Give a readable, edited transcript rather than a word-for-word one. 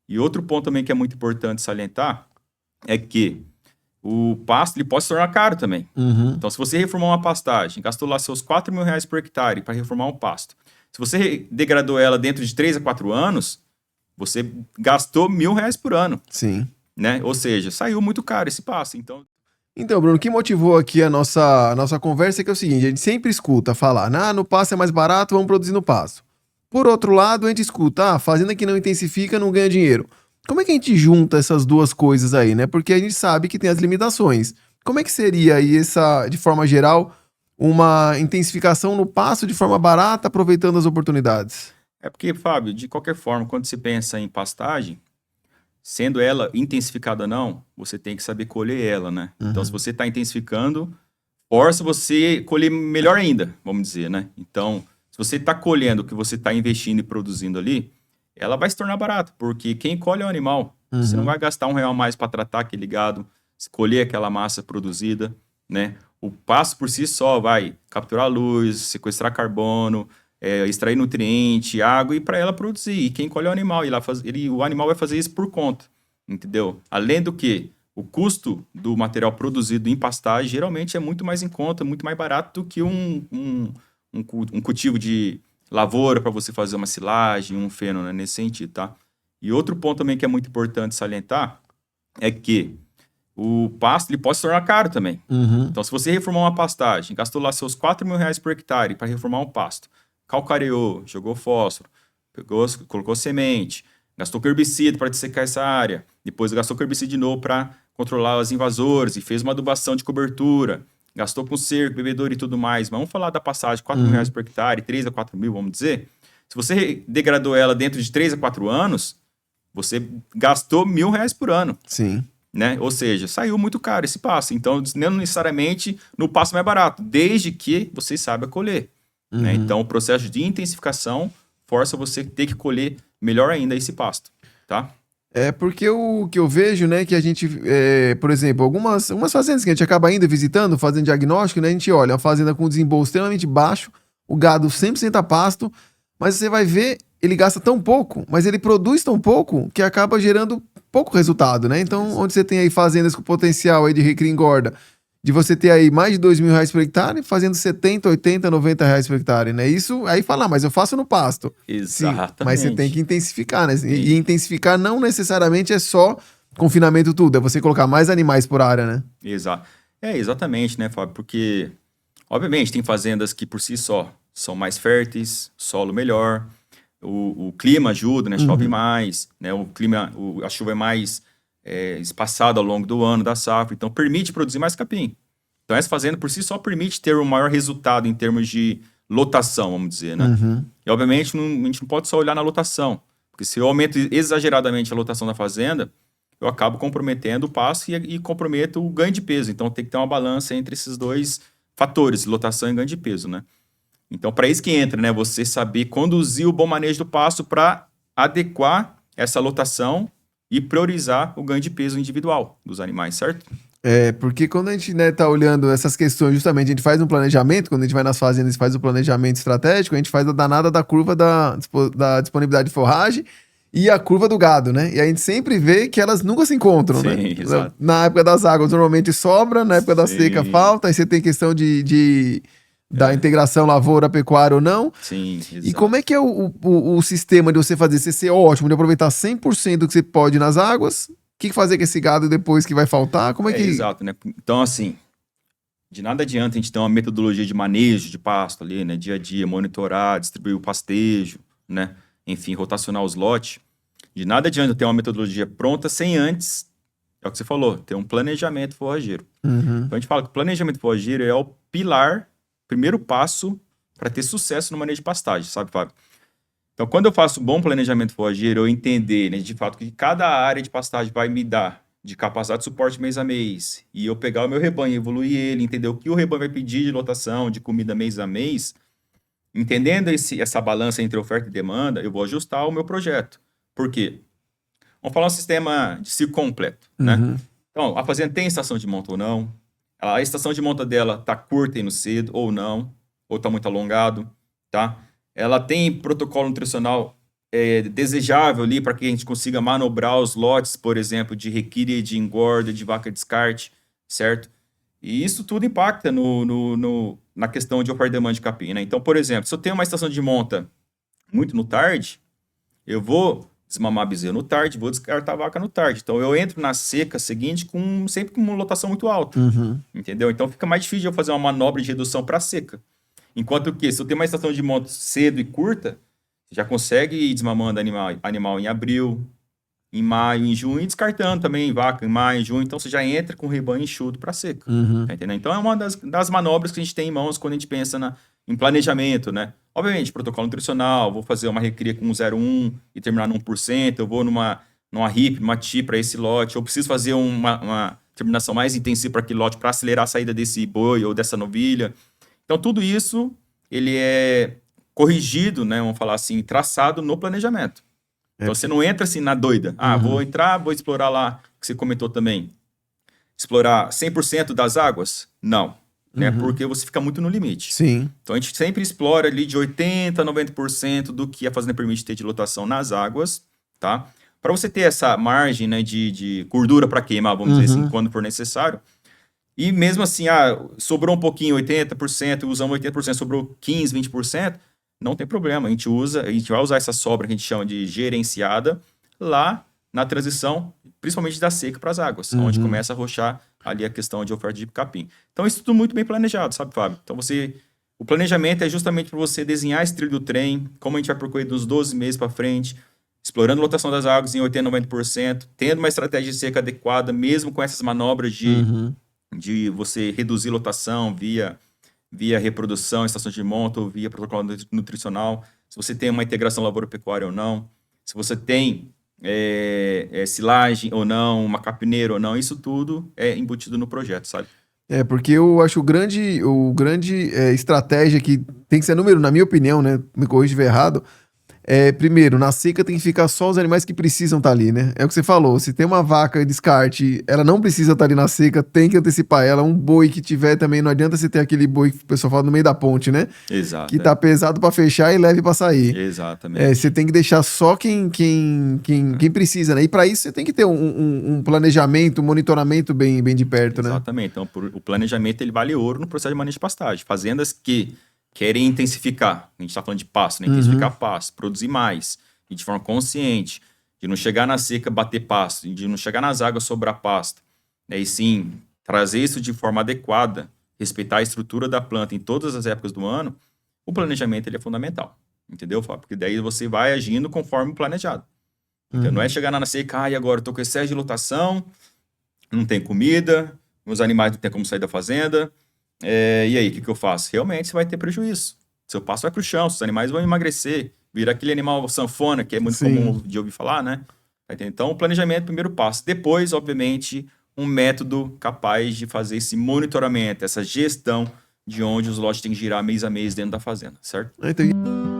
E outro ponto também que é muito importante salientar é que o pasto ele pode se tornar caro também. Uhum. Então, se você reformar uma pastagem, gastou lá seus R$ 4.000 por hectare para reformar um pasto. Se você degradou ela dentro de 3 a 4 anos, você gastou R$ 1.000 por ano, Sim. né? Ou seja, saiu muito caro esse pasto. Então, Então, Bruno, o que motivou aqui a nossa conversa é que é o seguinte: a gente sempre escuta falar, no pasto é mais barato, vamos produzir no pasto. Por outro lado, a gente escuta, fazenda que não intensifica não ganha dinheiro. Como é que a gente junta essas duas coisas aí, né? Porque a gente sabe que tem as limitações. Como é que seria aí essa, de forma geral, uma intensificação no pasto de forma barata, aproveitando as oportunidades? é porque, Fábio, de qualquer forma, quando se pensa em pastagem, sendo ela intensificada ou não, você tem que saber colher ela, né? Então, se Uhum. você está intensificando, força você colher melhor ainda, vamos dizer, né? Então, se você está colhendo o que você está investindo e produzindo ali, ela vai se tornar barata, porque quem colhe é o animal. Você não Uhum. vai gastar R$ 1 a mais para tratar aquele gado, colher aquela massa produzida, né? O pasto por si só vai capturar luz, sequestrar carbono, extrair nutriente, água e para ela produzir. E quem colhe é o animal, e o animal vai fazer isso por conta, entendeu? Além do que o custo do material produzido em pastagem geralmente é muito mais em conta, muito mais barato do que um cultivo de lavoura para você fazer uma silagem, um feno, né, nesse sentido, tá? E outro ponto também que é muito importante salientar é que o pasto ele pode se tornar caro também. Uhum. Então, se você reformar uma pastagem, gastou lá seus R$ 4.000 por hectare para reformar um pasto, calcareou, jogou fósforo, colocou semente, gastou com herbicida para dessecar essa área, depois gastou com herbicida de novo para controlar os invasores e fez uma adubação de cobertura, gastou com cerco, bebedouro e tudo mais. Mas vamos falar da passagem de R$ 4.000 Uhum. por hectare, 3 a 4.000, vamos dizer. Se você degradou ela dentro de 3 a 4 anos, você gastou R$ 1.000 por ano, Sim. né? Ou seja, saiu muito caro esse passo. Então, não necessariamente no passo mais barato, desde que você saiba colher, né? Uhum. Então, o processo de intensificação força você ter que colher melhor ainda esse pasto, tá? É porque o que eu vejo, né, que a gente, por exemplo, algumas fazendas que a gente acaba indo visitando, fazendo diagnóstico, né, a gente olha, uma fazenda com desembolso extremamente baixo, o gado 100% a pasto, mas você vai ver, ele gasta tão pouco, mas ele produz tão pouco, que acaba gerando pouco resultado, né? Então, onde você tem aí fazendas com potencial aí de recria e engorda, de você ter aí mais de R$ 2.000 por hectare, fazendo 70, 80, R$ 90 por hectare, né? Isso aí fala, mas eu faço no pasto. Sim, mas você tem que Exatamente. intensificar, né? E Tem. intensificar não necessariamente é só confinamento tudo, é você colocar mais animais por área, né? Exatamente, né, Fábio? Porque, obviamente, tem fazendas que por si só são mais férteis, solo melhor, o clima ajuda, né? Chove Uhum. mais, né? A chuva é mais espaçada ao longo do ano da safra, então permite produzir mais capim. Então essa fazenda por si só permite ter um maior resultado em termos de lotação, vamos dizer, né? Uhum. E obviamente a gente não pode só olhar na lotação, porque se eu aumento exageradamente a lotação da fazenda, eu acabo comprometendo o pasto e comprometo o ganho de peso. Então tem que ter uma balança entre esses dois fatores, lotação e ganho de peso, né? Então, para isso que entra, né? Você saber conduzir o bom manejo do pasto para adequar essa lotação e priorizar o ganho de peso individual dos animais, certo? É, porque quando a gente, né, tá olhando essas questões, justamente, a gente faz um planejamento, quando a gente vai nas fazendas e faz o planejamento estratégico, a gente faz a danada da curva da disponibilidade de forragem e a curva do gado, né? E a gente sempre vê que elas nunca se encontram, né? Sim, exato. Na época das águas, normalmente sobra, na época da seca Sim, falta, aí você tem questão da é, integração lavoura-pecuária ou não. sim, E como é exato. que é o sistema de você fazer ser ótimo, de aproveitar 100% do que você pode nas águas? O que fazer com esse gado depois que vai faltar? Como é que. Exato, né? Então, assim, de nada adianta a gente ter uma metodologia de manejo de pasto ali, né? Dia a dia, monitorar, distribuir o pastejo, né? Enfim, rotacionar os lotes. De nada adianta ter uma metodologia pronta sem antes, é o que você falou, ter um planejamento forrageiro. Uhum. Então a gente fala que o planejamento forrageiro é o pilar, primeiro passo para ter sucesso no manejo de pastagem, sabe, Fábio? Então, quando eu faço um bom planejamento forrageiro, eu entender, né, de fato, que cada área de pastagem vai me dar de capacidade de suporte mês a mês, e eu pegar o meu rebanho, evoluir ele, entender o que o rebanho vai pedir de lotação, de comida mês a mês, entendendo essa balança entre oferta e demanda, eu vou ajustar o meu projeto. Por quê? Vamos falar um sistema de ciclo completo, né? Uhum. Então, a fazenda tem estação de monta ou não, a estação de monta dela está curta e no cedo ou não, ou está muito alongado, tá? Ela tem protocolo nutricional desejável ali para que a gente consiga manobrar os lotes, por exemplo, de require, de engorda, de vaca descarte, certo? E isso tudo impacta na questão de oferta e demanda de capim, né? Então, por exemplo, se eu tenho uma estação de monta muito no tarde, eu vou desmamar bezerro no tarde, vou descartar a vaca no tarde. Então, eu entro na seca seguinte sempre com uma lotação muito alta, entendeu? Então, fica mais difícil de eu fazer uma manobra de redução para seca. Enquanto que, se eu tenho uma estação de monta cedo e curta, você já consegue ir desmamando animal em abril, em maio, em junho, e descartando também vaca em maio, em junho. Então, você já entra com o rebanho enxuto para seca. Tá entendendo? Então, é uma das manobras que a gente tem em mãos quando a gente pensa em planejamento, né? Obviamente, protocolo nutricional, vou fazer uma recria com 0,1 e terminar no 1%, eu vou numa RIP, numa TI para esse lote, eu preciso fazer uma terminação mais intensiva para aquele lote para acelerar a saída desse boi ou dessa novilha. Então, tudo isso, ele é corrigido, né, vamos falar assim, traçado no planejamento. Então, você não entra assim na doida. Vou entrar, vou explorar lá, que você comentou também. Explorar 100% das águas? Não. Né, porque você fica muito no limite. Sim. Então, a gente sempre explora ali de 80% a 90% do que a fazenda permite ter de lotação nas águas, tá? Para você ter essa margem, né, de gordura para queimar, vamos dizer assim, quando for necessário. E mesmo assim, sobrou um pouquinho, 80%, usamos 80%, sobrou 15%, 20%, não tem problema. A gente vai usar essa sobra que a gente chama de gerenciada lá na transição, principalmente da seca para as águas, onde começa a arrochar ali a questão de oferta de capim. Então, isso tudo muito bem planejado, sabe, Fábio? Então, o planejamento é justamente para você desenhar esse trilho do trem, como a gente vai percorrer dos 12 meses para frente, explorando a lotação das águas em 80%, 90%, tendo uma estratégia de seca adequada, mesmo com essas manobras de você reduzir lotação via reprodução, estação de monta ou via protocolo nutricional, se você tem uma integração lavoura-pecuária ou não, se você tem silagem ou não, uma capineira ou não, isso tudo é embutido no projeto, sabe? Porque eu acho o grande estratégia que tem que ser número, na minha opinião, né? Me corrija se estiver errado. Primeiro, na seca tem que ficar só os animais que precisam estar ali, né? É o que você falou, se tem uma vaca de descarte, ela não precisa estar ali na seca, tem que antecipar ela. Um boi que tiver também, não adianta você ter aquele boi que o pessoal fala no meio da ponte, né? Exato. Que tá pesado pra fechar e leve pra sair. Exatamente. Você tem que deixar só quem precisa, né? E pra isso você tem que ter um planejamento, um monitoramento bem de perto, né? Exatamente. Então, o planejamento ele vale ouro no processo de manejo de pastagem. Fazendas que querem intensificar, a gente está falando de pasto, né? Intensificar pasto, produzir mais, e de forma consciente, de não chegar na seca bater pasto, de não chegar nas águas sobrar pasto, né? E sim, trazer isso de forma adequada, respeitar a estrutura da planta em todas as épocas do ano, o planejamento ele é fundamental, entendeu, Fábio? Porque daí você vai agindo conforme planejado. Então, não é chegar na seca, e agora eu tô com excesso de lotação, não tem comida, meus animais não tem como sair da fazenda, e aí, o que eu faço? Realmente você vai ter prejuízo. Seu pasto vai pro chão, seus animais vão emagrecer, virar aquele animal sanfona, que é muito comum de ouvir falar, né? Então, o planejamento é o primeiro passo. Depois, obviamente, um método capaz de fazer esse monitoramento, essa gestão de onde os lotes têm que girar mês a mês dentro da fazenda, certo? Então...